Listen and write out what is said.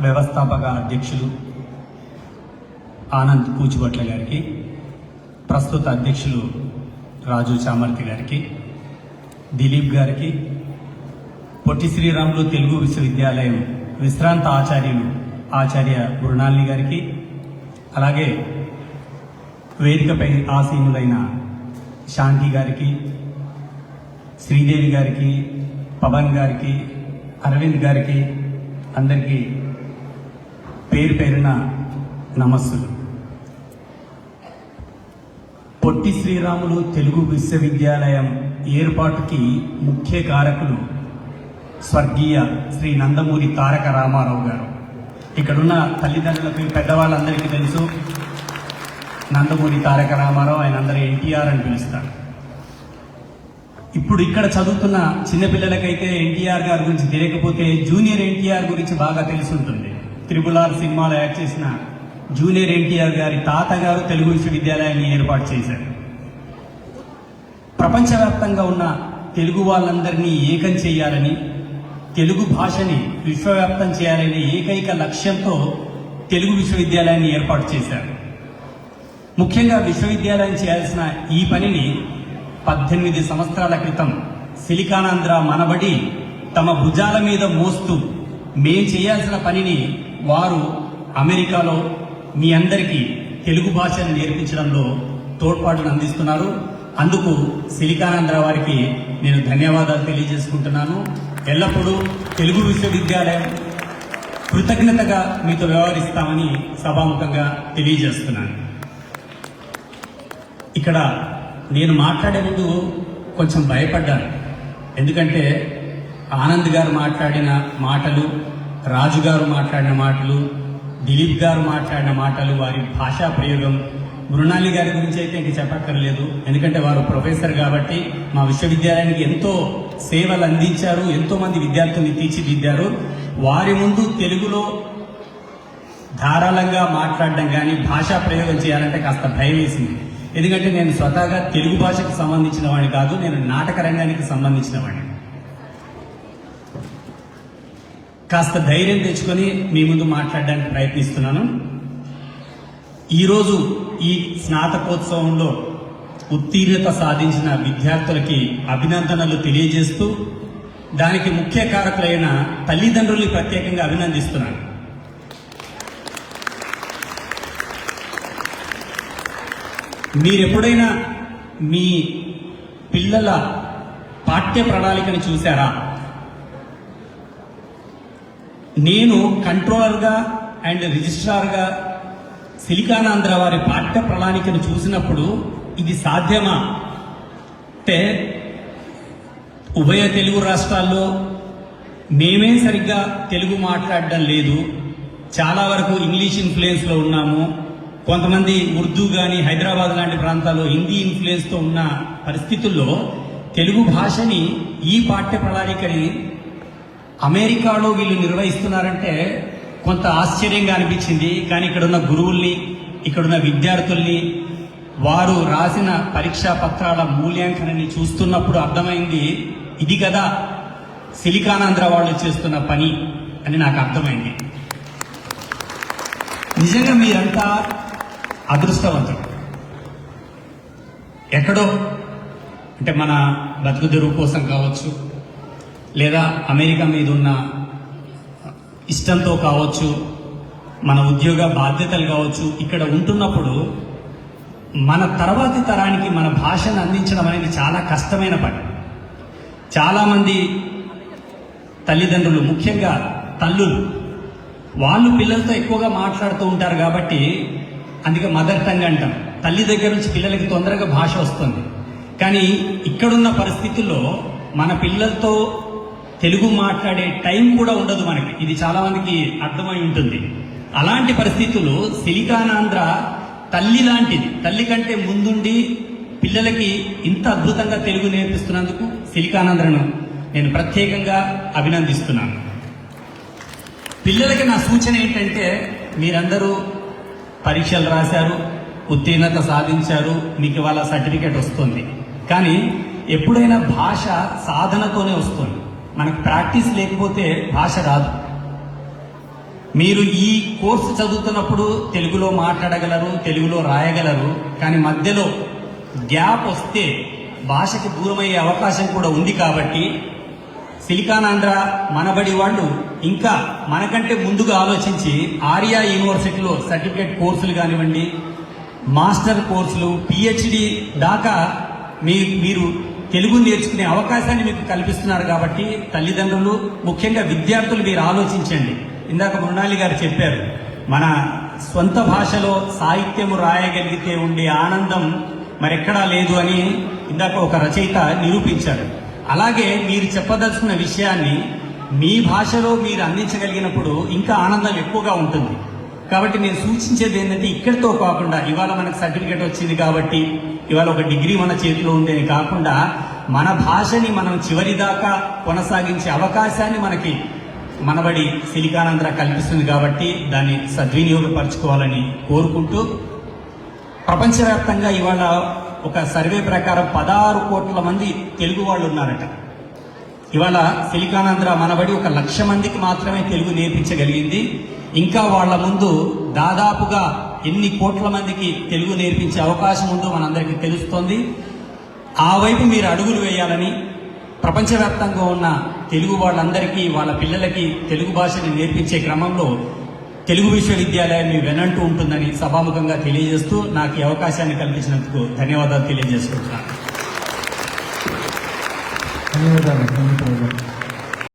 వ్యవస్థాపక అధ్యక్షులు ఆనంద్ కూచిభట్ల గారికి, ప్రస్తుత అధ్యక్షులు రాజు చామర్తి గారికి, దిలీప్ గారికి, పొట్టి శ్రీరాములు తెలుగు విశ్వవిద్యాలయం విశ్రాంత ఆచార్యులు ఆచార్య మృణాలిని గారికి, అలాగే వేదికపై ఆసీనులైన శాంతి గారికి, శ్రీదేవి గారికి, పవన్ గారికి, అరవింద్ గారికి అందరికీ పేరు పేరున నమస్సులు. పొట్టి శ్రీరాములు తెలుగు విశ్వవిద్యాలయం ఏర్పాటుకి ముఖ్య కారకులు స్వర్గీయ శ్రీ నందమూరి తారక రామారావు గారు. ఇక్కడున్న తల్లిదండ్రులకు, పెద్దవాళ్ళందరికీ తెలుసు నందమూరి తారక రామారావు, ఆయన అందరూ ఎన్టీఆర్ అని పిలుస్తారు. ఇప్పుడు ఇక్కడ చదువుతున్న చిన్నపిల్లలకైతే ఎన్టీఆర్ గారి గురించి తెలియకపోతే జూనియర్ ఎన్టీఆర్ గురించి బాగా తెలుసుంటుంది. త్రిపుల్ సినిమాలో యాక్ట్ చేసిన జూనియర్ ఎన్టీఆర్ గారి తాతగారు తెలుగు విశ్వవిద్యాలయాన్ని ఏర్పాటు చేశారు. ప్రపంచవ్యాప్తంగా ఉన్న తెలుగు వాళ్ళందరినీ ఏకం చేయాలని, తెలుగు భాషని విశ్వవ్యాప్తం చేయాలనే ఏకైక లక్ష్యంతో తెలుగు విశ్వవిద్యాలయాన్ని ఏర్పాటు చేశారు. ముఖ్యంగా విశ్వవిద్యాలయం చేయాల్సిన ఈ పనిని 18 సంవత్సరాల క్రితం సిలికానాంధ్ర మనబడి తమ భుజాల మీద మోస్తూ మేం చేయాల్సిన పనిని వారు అమెరికాలో మీ అందరికీ తెలుగు భాషను నేర్పించడంలో తోడ్పాటును అందిస్తున్నారు. అందుకు సిలికానాంధ్ర వారికి నేను ధన్యవాదాలు తెలియజేసుకుంటున్నాను. ఎల్లప్పుడూ తెలుగు విశ్వవిద్యాలయం కృతజ్ఞతగా మీతో వ్యవహరిస్తామని సభాముఖంగా తెలియజేస్తున్నాను. ఇక్కడ నేను మాట్లాడే ముందు కొంచెం భయపడ్డాను. ఎందుకంటే ఆనంద్ గారు మాట్లాడిన మాటలు, రాజు గారు మాట్లాడిన మాటలు, దిలీప్ గారు మాట్లాడిన మాటలు, వారి భాషా ప్రయోగం, మృణాలి గారి గురించి అయితే ఇంక చెప్పక్కర్లేదు. ఎందుకంటే వారు ప్రొఫెసర్ కాబట్టి మా విశ్వవిద్యాలయానికి ఎంతో సేవలు అందించారు, ఎంతో మంది విద్యార్థుల్ని తీర్చిదిద్దారు. వారి ముందు తెలుగులో ధారాళంగా మాట్లాడడం కానీ భాషా ప్రయోగం చేయాలంటే కాస్త భయం వేసింది. ఎందుకంటే నేను స్వతహాగా తెలుగు భాషకు సంబంధించిన వాడిని కాదు, నేను నాటక రంగానికి సంబంధించిన వాడిని. కాస్త ధైర్యం తెచ్చుకొని మీ ముందు మాట్లాడడానికి ప్రయత్నిస్తున్నాను. ఈరోజు ఈ స్నాతకోత్సవంలో ఉత్తీర్ణత సాధించిన విద్యార్థులకి అభినందనలు తెలియజేస్తూ దానికి ముఖ్య కారకులైన తల్లిదండ్రుల్ని ప్రత్యేకంగా అభినందిస్తున్నాను. మీరెప్పుడైనా మీ పిల్లల పాఠ్య ప్రణాళికను చూశారా? నేను కంట్రోలర్గా అండ్ రిజిస్ట్రార్గా సిలికానాంధ్ర వారి పాఠ్య ప్రణాళికను చూసినప్పుడు ఇది సాధ్యమా అంటే, ఉభయ తెలుగు రాష్ట్రాల్లో మేమే సరిగ్గా తెలుగు మాట్లాడడం లేదు, చాలా వరకు ఇంగ్లీష్ ఇన్ఫ్లుయెన్స్లో ఉన్నాము, కొంతమంది ఉర్దూ కానీ హైదరాబాద్ లాంటి ప్రాంతాల్లో హిందీ ఇన్ఫ్లుయెన్స్తో ఉన్న పరిస్థితుల్లో తెలుగు భాషని, ఈ పాఠ్య ప్రణాళికని అమెరికాలో వీళ్ళు నిర్వహిస్తున్నారంటే కొంత ఆశ్చర్యంగా అనిపించింది. కానీ ఇక్కడున్న గురువుల్ని, ఇక్కడున్న విద్యార్థుల్ని, వారు రాసిన పరీక్షా పత్రాల మూల్యాంకనాన్ని చూస్తున్నప్పుడు అర్థమైంది, ఇది కదా సిలికానాంధ్ర వాళ్ళు చేస్తున్న పని అని నాకు అర్థమైంది. నిజంగా మీరంతా అదృష్టవంతుడు. ఎక్కడో అంటే మన బతుకు తెరువు కోసం కావచ్చు, లేదా అమెరికా మీద ఉన్న ఇష్టంతో కావచ్చు, మన ఉద్యోగ బాధ్యతలు కావచ్చు, ఇక్కడ ఉంటున్నప్పుడు మన తర్వాతి తరానికి మన భాషను అందించడం అనేది చాలా కష్టమైన పని. చాలామంది తల్లిదండ్రులు, ముఖ్యంగా తల్లులు, వాళ్ళు పిల్లలతో ఎక్కువగా మాట్లాడుతూ ఉంటారు కాబట్టి అందుకే మదర్ టంగ్ అంటాం. తల్లి దగ్గర నుంచి పిల్లలకి తొందరగా భాష వస్తుంది. కానీ ఇక్కడున్న పరిస్థితుల్లో మన పిల్లలతో తెలుగు మాట్లాడే టైం కూడా ఉండదు మనకి. ఇది చాలా మందికి అర్థమై ఉంటుంది. అలాంటి పరిస్థితుల్లో సిలికానాంధ్ర తల్లి లాంటిది. తల్లి కంటే ముందుండి పిల్లలకి ఇంత అద్భుతంగా తెలుగు నేర్పిస్తున్నందుకు సిలికానాంధ్రను నేను ప్రత్యేకంగా అభినందిస్తున్నాను. పిల్లలకి నా సూచన ఏంటంటే, మీరందరూ పరీక్షలు రాశారు, ఉత్తీర్ణత సాధించారు, మీకు ఇవాళ సర్టిఫికేట్ వస్తుంది. కానీ ఎప్పుడైనా భాష సాధనతోనే వస్తుంది. మనకు ప్రాక్టీస్ లేకపోతే భాష రాదు. మీరు ఈ కోర్సు చదువుతున్నప్పుడు తెలుగులో మాట్లాడగలరు, తెలుగులో రాయగలరు. కానీ మధ్యలో గ్యాప్ వస్తే భాషకి దూరమయ్యే అవకాశం కూడా ఉంది. కాబట్టి సిలికానాంధ్ర మనబడి వాళ్ళు ఇంకా మనకంటే ముందుగా ఆలోచించి ఆర్యా యూనివర్సిటీలో సర్టిఫికేట్ కోర్సులు కానివ్వండి, మాస్టర్ కోర్సులు, పిహెచ్డి దాకా మీరు తెలుగు నేర్చుకునే అవకాశాన్ని మీకు కల్పిస్తున్నారు. కాబట్టి తల్లిదండ్రులు, ముఖ్యంగా విద్యార్థులు మీరు ఆలోచించండి. ఇందాక మృణాలి గారు చెప్పారు, మన సొంత భాషలో సాహిత్యము రాయగలిగితే ఉండే ఆనందం మరెక్కడా లేదు అని ఇందాక ఒక రచయిత నిరూపించారు. అలాగే మీరు చెప్పదలుచుకున్న విషయాన్ని మీ భాషలో మీరు అందించగలిగినప్పుడు ఇంకా ఆనందం ఎక్కువగా ఉంటుంది. కాబట్టి నేను సూచించేది ఏంటంటే, ఇక్కడితో కాకుండా ఇవాళ మనకు సర్టిఫికేట్ వచ్చింది కాబట్టి ఇవాళ ఒక డిగ్రీ మన చేతిలో ఉండేది కాకుండా మన భాషని మనం చివరిదాకా కొనసాగించే అవకాశాన్ని మనకి మనబడి సిలికానాంధ్ర కల్పిస్తుంది. కాబట్టి దాన్ని సద్వినియోగపరచుకోవాలని కోరుకుంటూ, ప్రపంచవ్యాప్తంగా ఇవాళ ఒక సర్వే ప్రకారం 16 కోట్ల మంది తెలుగు వాళ్ళు ఉన్నారట. ఇవాళ సిలికానాంధ్ర మనబడి 1 లక్ష మందికి మాత్రమే తెలుగు నేర్పించగలిగింది. ఇంకా వాళ్ళ ముందు దాదాపుగా ఎన్ని కోట్ల మందికి తెలుగు నేర్పించే అవకాశం ఉందో మనందరికీ తెలుస్తోంది. ఆ వైపు మీరు అడుగులు వేయాలని, ప్రపంచవ్యాప్తంగా ఉన్న తెలుగు వాళ్ళందరికీ వాళ్ళ పిల్లలకి తెలుగు భాషని నేర్పించే క్రమంలో తెలుగు విశ్వవిద్యాలయం మీ వెనంటూ ఉంటుందని సభాముఖంగా తెలియజేస్తూ నాకు ఈ అవకాశాన్ని కల్పించినందుకు ధన్యవాదాలు తెలియజేసుకుంటున్నాను. ధన్యవాదాలు.